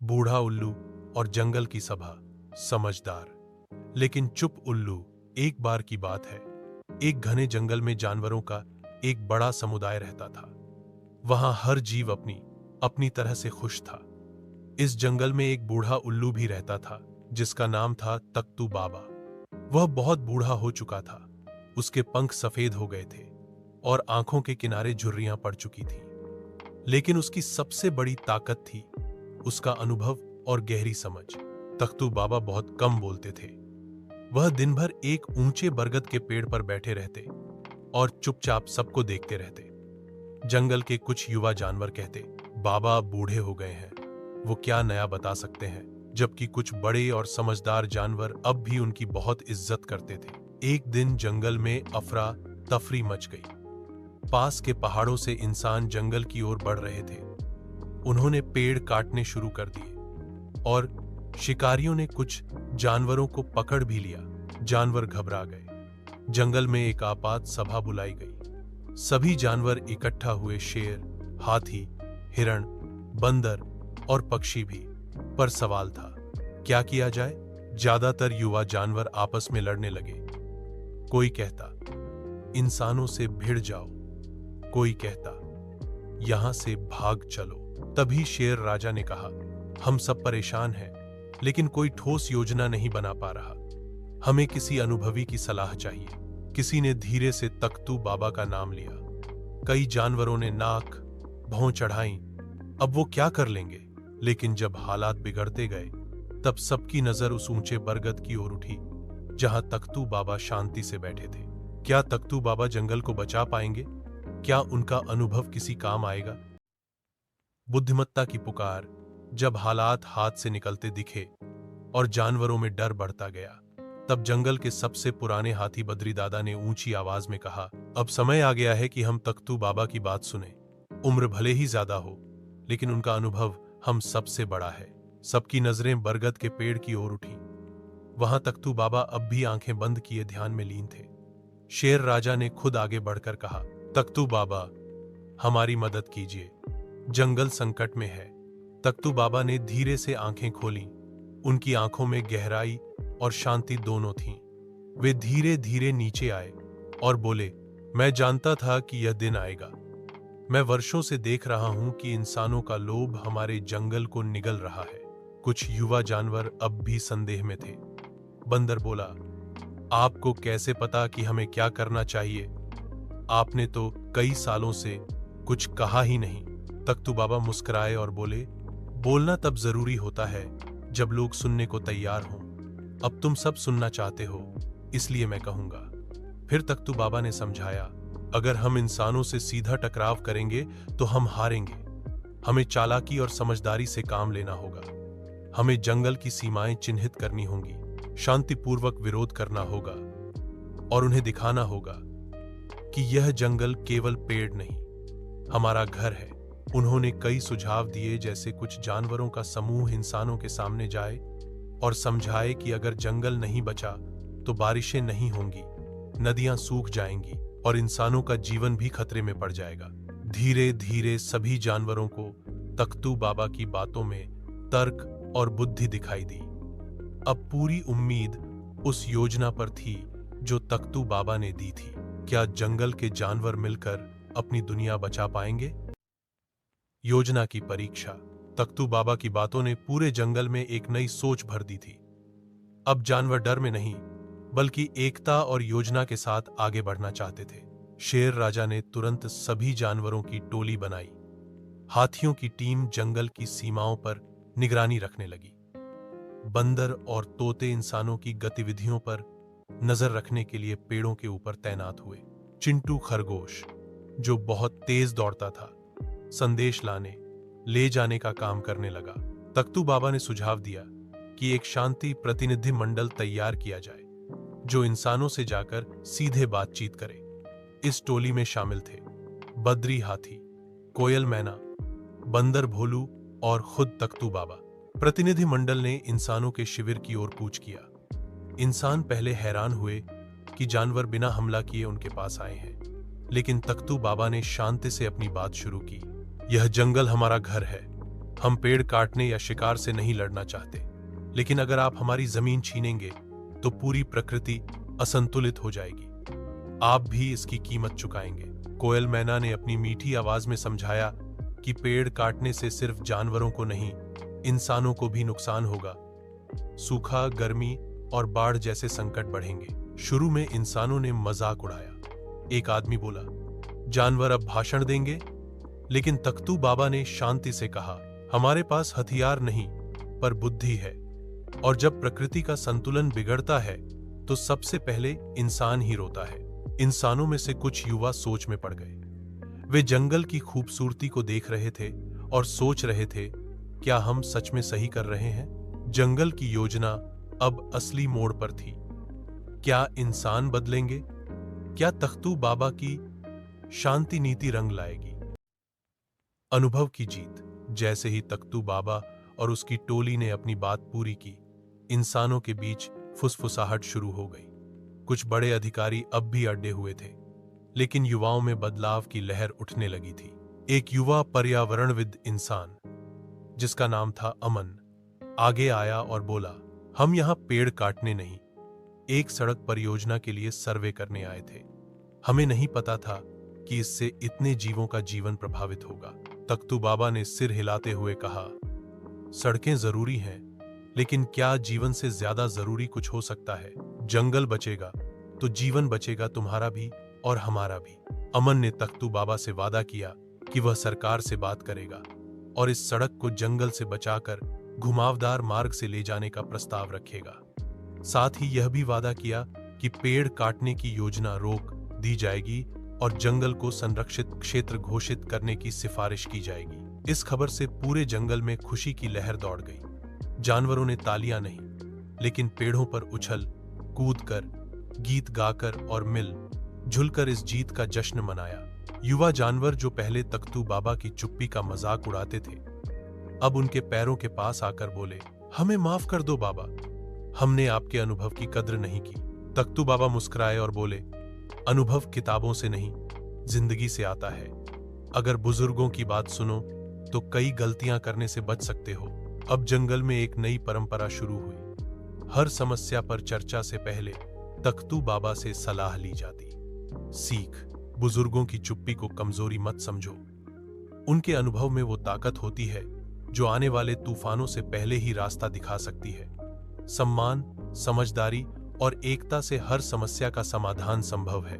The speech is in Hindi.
बूढ़ा उल्लू और जंगल की सभा। समझदार लेकिन चुप उल्लू। एक बार की बात है, एक घने जंगल में जानवरों का एक बड़ा समुदाय रहता था। वहां हर जीव अपनी अपनी तरह से खुश था। इस जंगल में एक बूढ़ा उल्लू भी रहता था जिसका नाम था तख्तू बाबा। वह बहुत बूढ़ा हो चुका था। उसके पंख सफेद हो गए थे और आंखों के किनारे झुर्रियां पड़ चुकी थीं। लेकिन उसकी सबसे बड़ी ताकत थी उसका अनुभव और गहरी समझ। तख्तू बाबा बहुत कम बोलते थे। वह दिन भर एक ऊंचे बरगद के पेड़ पर बैठे रहते और चुपचाप सबको देखते रहते। जंगल के कुछ युवा जानवर कहते, बाबा बूढ़े हो गए हैं, वो क्या नया बता सकते हैं। जबकि कुछ बड़े और समझदार जानवर अब भी उनकी बहुत इज्जत करते थे। एक दिन जंगल में अफरा तफरी मच गई। पास के पहाड़ों से इंसान जंगल की ओर बढ़ रहे थे। उन्होंने पेड़ काटने शुरू कर दिए और शिकारियों ने कुछ जानवरों को पकड़ भी लिया। जानवर घबरा गए। जंगल में एक आपात सभा बुलाई गई। सभी जानवर इकट्ठा हुए, शेर, हाथी, हिरण, बंदर और पक्षी भी। पर सवाल था, क्या किया जाए। ज्यादातर युवा जानवर आपस में लड़ने लगे। कोई कहता, इंसानों से भिड़ जाओ। कोई कहता, यहां से भाग चलो। तभी शेर राजा ने कहा, हम सब परेशान हैं, लेकिन कोई ठोस योजना नहीं बना पा रहा। हमें किसी अनुभवी की सलाह चाहिए। किसी ने धीरे से तख्तू बाबा का नाम लिया। कई जानवरों ने नाक भौं चढ़ाई। अब वो क्या कर लेंगे। लेकिन जब हालात बिगड़ते गए तब सबकी नजर उस ऊंचे बरगद की ओर उठी जहां तख्तू बाबा शांति से बैठे थे। क्या तख्तू बाबा जंगल को बचा पाएंगे? क्या उनका अनुभव किसी काम आएगा? बुद्धिमत्ता की पुकार। जब हालात हाथ से निकलते दिखे और जानवरों में डर बढ़ता गया, तब जंगल के सबसे पुराने हाथी बद्री दादा ने ऊंची आवाज में कहा, अब समय आ गया है कि हम तख्तू बाबा की बात सुने। उम्र भले ही ज्यादा हो, लेकिन उनका अनुभव हम सबसे बड़ा है। सबकी नजरें बरगद के पेड़ की ओर उठी। वहां तख्तू बाबा अब भी आंखें बंद किए ध्यान में लीन थे। शेर राजा ने खुद आगे बढ़कर कहा, तख्तू बाबा, हमारी मदद कीजिए, जंगल संकट में है। तख्तू बाबा ने धीरे से आंखें खोलीं। उनकी आंखों में गहराई और शांति दोनों थीं। वे धीरे धीरे नीचे आए और बोले, मैं जानता था कि यह दिन आएगा। मैं वर्षों से देख रहा हूं कि इंसानों का लोभ हमारे जंगल को निगल रहा है। कुछ युवा जानवर अब भी संदेह में थे। बंदर बोला, आपको कैसे पता कि हमें क्या करना चाहिए? आपने तो कई सालों से कुछ कहा ही नहीं। तख्तू बाबा मुस्कुराए और बोले, बोलना तब जरूरी होता है जब लोग सुनने को तैयार हों। अब तुम सब सुनना चाहते हो, इसलिए मैं कहूंगा। फिर तख्तू बाबा ने समझाया, अगर हम इंसानों से सीधा टकराव करेंगे तो हम हारेंगे। हमें चालाकी और समझदारी से काम लेना होगा। हमें जंगल की सीमाएं चिन्हित करनी होंगी, शांतिपूर्वक विरोध करना होगा और उन्हें दिखाना होगा कि यह जंगल केवल पेड़ नहीं, हमारा घर है। उन्होंने कई सुझाव दिए, जैसे कुछ जानवरों का समूह इंसानों के सामने जाए और समझाए कि अगर जंगल नहीं बचा तो बारिशें नहीं होंगी, नदियां सूख जाएंगी और इंसानों का जीवन भी खतरे में पड़ जाएगा। धीरे धीरे सभी जानवरों को तख्तू बाबा की बातों में तर्क और बुद्धि दिखाई दी। अब पूरी उम्मीद उस योजना पर थी जो तख्तू बाबा ने दी थी। क्या जंगल के जानवर मिलकर अपनी दुनिया बचा पाएंगे? योजना की परीक्षा। तख्तू बाबा की बातों ने पूरे जंगल में एक नई सोच भर दी थी। अब जानवर डर में नहीं, बल्कि एकता और योजना के साथ आगे बढ़ना चाहते थे। शेर राजा ने तुरंत सभी जानवरों की टोली बनाई। हाथियों की टीम जंगल की सीमाओं पर निगरानी रखने लगी। बंदर और तोते इंसानों की गतिविधियों पर नजर रखने के लिए पेड़ों के ऊपर तैनात हुए। चिंटू खरगोश, जो बहुत तेज दौड़ता था, संदेश लाने ले जाने का काम करने लगा। तख्तू बाबा ने सुझाव दिया कि एक शांति प्रतिनिधि मंडल तैयार किया जाए जो इंसानों से जाकर सीधे बातचीत करे। इस टोली में शामिल थे बद्री हाथी, कोयल मैना, बंदर भोलू और खुद तख्तू बाबा। प्रतिनिधि मंडल ने इंसानों के शिविर की ओर कूच किया। इंसान पहले हैरान हुए कि जानवर बिना हमला किए उनके पास आए हैं, लेकिन तख्तू बाबा ने शांति से अपनी बात शुरू की। यह जंगल हमारा घर है, हम पेड़ काटने या शिकार से नहीं लड़ना चाहते, लेकिन अगर आप हमारी जमीन छीनेंगे तो पूरी प्रकृति असंतुलित हो जाएगी। आप भी इसकी कीमत चुकाएंगे। कोयल मैना ने अपनी मीठी आवाज में समझाया कि पेड़ काटने से सिर्फ जानवरों को नहीं, इंसानों को भी नुकसान होगा। सूखा, गर्मी और बाढ़ जैसे संकट बढ़ेंगे। शुरू में इंसानों ने मजाक उड़ाया। एक आदमी बोला, जानवर अब भाषण देंगे? लेकिन तख्तू बाबा ने शांति से कहा, हमारे पास हथियार नहीं पर बुद्धि है, और जब प्रकृति का संतुलन बिगड़ता है तो सबसे पहले इंसान ही रोता है। इंसानों में से कुछ युवा सोच में पड़ गए। वे जंगल की खूबसूरती को देख रहे थे और सोच रहे थे, क्या हम सच में सही कर रहे हैं? जंगल की योजना अब असली मोड़ पर थी। क्या इंसान बदलेंगे? क्या तख्तू बाबा की शांति नीति रंग लाएगी? अनुभव की जीत। जैसे ही तख्तू बाबा और उसकी टोली ने अपनी बात पूरी की, इंसानों के बीच फुसफुसाहट शुरू हो गई। कुछ बड़े अधिकारी अब भी अड्डे हुए थे, लेकिन युवाओं में बदलाव की लहर उठने लगी थी। एक युवा पर्यावरणविद इंसान, जिसका नाम था अमन, आगे आया और बोला, हम यहां पेड़ काटने नहीं, एक सड़क परियोजना के लिए सर्वे करने आए थे। हमें नहीं पता था कि इससे इतने जीवों का जीवन प्रभावित होगा। तख्तू बाबा ने सिर हिलाते हुए कहा, सड़कें जरूरी हैं, लेकिन क्या जीवन से ज्यादा जरूरी कुछ हो सकता है? जंगल बचेगा तो जीवन बचेगा, तुम्हारा भी और हमारा भी। अमन ने तख्तू बाबा से वादा किया कि वह सरकार से बात करेगा और इस सड़क को जंगल से बचाकर घुमावदार मार्ग से ले जाने का प्रस्ताव रखेगा। साथ ही यह भी वादा किया कि पेड़ काटने की योजना रोक दी जाएगी और जंगल को संरक्षित क्षेत्र घोषित करने की सिफारिश की जाएगी। इस खबर से पूरे जंगल में खुशी की लहर दौड़ गई। जानवरों ने तालियां नहीं, लेकिन पेड़ों पर उछल कूदकर, गीत गाकर और मिल झुलकर इस जीत का जश्न मनाया। युवा जानवर जो पहले तख्तू बाबा की चुप्पी का मजाक उड़ाते थे, अब उनके पैरों के पास आकर बोले, हमें माफ कर दो बाबा, हमने आपके अनुभव की कद्र नहीं की। तख्तू बाबा मुस्कुराए और बोले, अनुभव किताबों से नहीं, जिंदगी से आता है। अगर बुजुर्गों की बात सुनो तो कई गलतियां करने से बच सकते हो। अब जंगल में एक नई परंपरा शुरू हुई। हर समस्या पर चर्चा से पहले तख्तू बाबा से सलाह ली जाती। सीख, बुजुर्गों की चुप्पी को कमजोरी मत समझो। उनके अनुभव में वो ताकत होती है जो आने वाले तूफानों से पहले ही रास्ता दिखा सकती है। सम्मान, समझदारी और एकता से हर समस्या का समाधान संभव है।